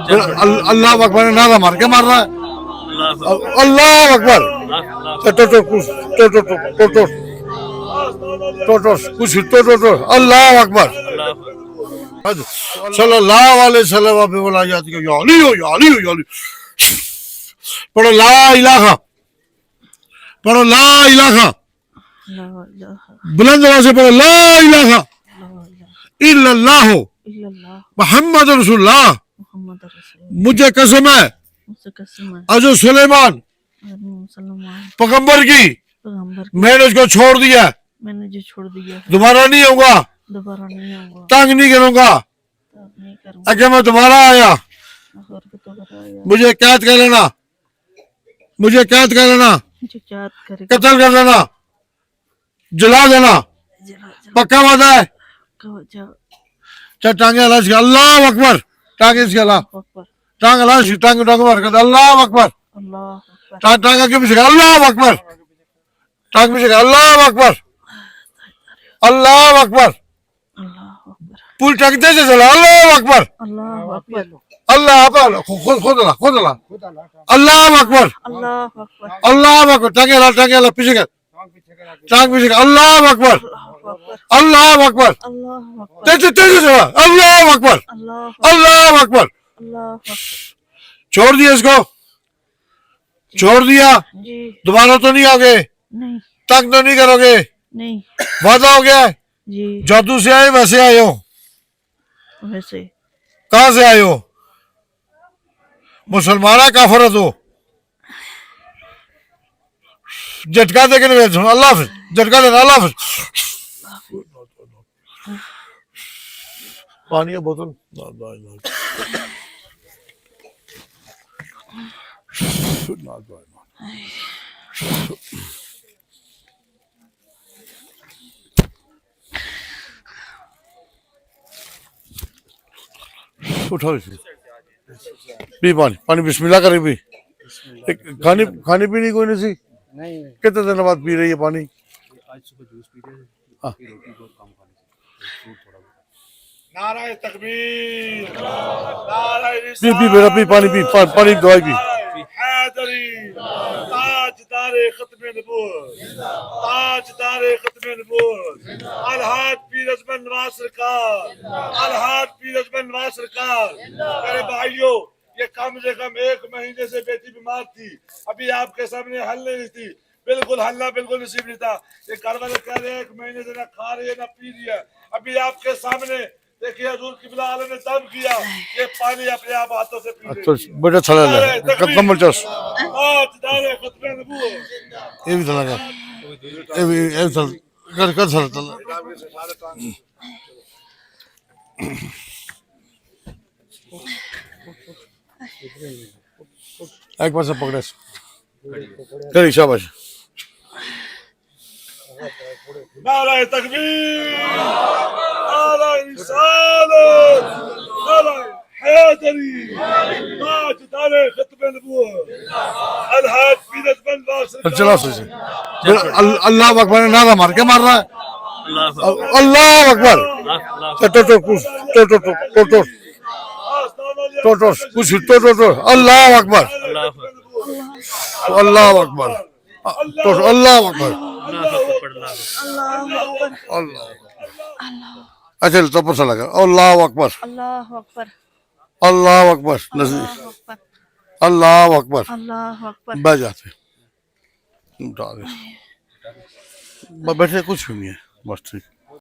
اللہ اکبر نعرہ مار کے مار رہا ہے اللہ اکبر اللہ اکبر صلی اللہ علیہ وسلم بولا جاتی ہے یا علی ہو یا علی ہو یا علی پڑھو لا الہ پڑھو لا الہ بلند آواز سے پڑھو لا الہ الا اللہ محمد رسول اللہ مجھے قسم ہے حضرت سلیمان پیغمبر کی میں نے اس کو چھوڑ دیا دوبارہ نہیں ہوں گا تنگ نہیں کروں گا اگر میں دوبارہ آیا مجھے قید کر لینا مجھے قید کر لینا قتل کر لینا جلا دینا پکا وعدہ ہے چل ٹانگیں اللہ سے اللہ اکبر ٹانگیں اس کے اللہ ٹانگ اللہ سے ٹانگ برکت اللہ اکبر ٹانگ کے پیچھے اللہ اکبر ٹانگ پیچھے اللہ اکبر اللہ اکبر پوری ٹانگ تیزی سے اللہ اکبر اللہ اکبر خود اللہ اللہ اکبر اللہ اکبر ٹانگیں اللہ پیچھے کر ٹانگ پیچھے کر اللہ اکبر اللہ اکبر تیزی سے اللہ اکبر اللہ اکبر چھوڑ دیا اس کو چھوڑ دیا دوبارہ تو نہیں آگے تنگ تو نہیں کرو گے وعدہ ہو گیا جادو سے آئے ویسے آئے ہو کہاں سے آئے ہو مسلمان ہے کافر ہے تو جھٹکا دے کے نہیں اللہ حافظ جھٹکا دینا اللہ حافظ پانی ہے بوتل اٹھاؤ پی پانی بسم اللہ کرے بھی کھانے پینے کوئی نہیں سی کتنے دن بعد پی رہی ہے پانی نعرہ تکبیر پی میرا پی پانی دوائی پی حیدری تاجدار ختم نبوت تاجدار ختم نبوت الحاج پیر ازمن نواز سرکار الحاج پیر ازمن نواز سرکار میرے بھائیوں یہ کم سے کم 1 مہینے سے بیٹی بیمار تھی ابھی آپ کے سامنے حل نہیں تھی بالکل حل بالکل نصیب نہیں تھا یہ گھر والے کہہ رہے 1 مہینے سے نہ کھا رہی ہے نہ پی رہی ہے ابھی آپ کے سامنے دیکھیے حضور قبلہ عالم نے دم کیا یہ پانی اپنے آپ ہاتھوں سے پی رہی ہے بیٹا چھڑا لے کمل چوس یہ بھی چلا گیا یہ بھی کر سکتا ایک بار سے پکڑے کری شاباش نعرہ تکبیر نعرہ رسالت نعرہ حیدری تاجدار ختم نبوت الحاج پیر ازمن نواز چلا سے اللہ اکبر نعرہ مار کے مار رہا ہے اللہ اکبر اللہ اکبر اللہ اکبر اللہ اکبر اچھا تو پسند لگا اللہ اکبر اللہ اکبر اللہ اکبر بہ جاتے بیٹھے کچھ بھی نہیں ہے بس ٹھیک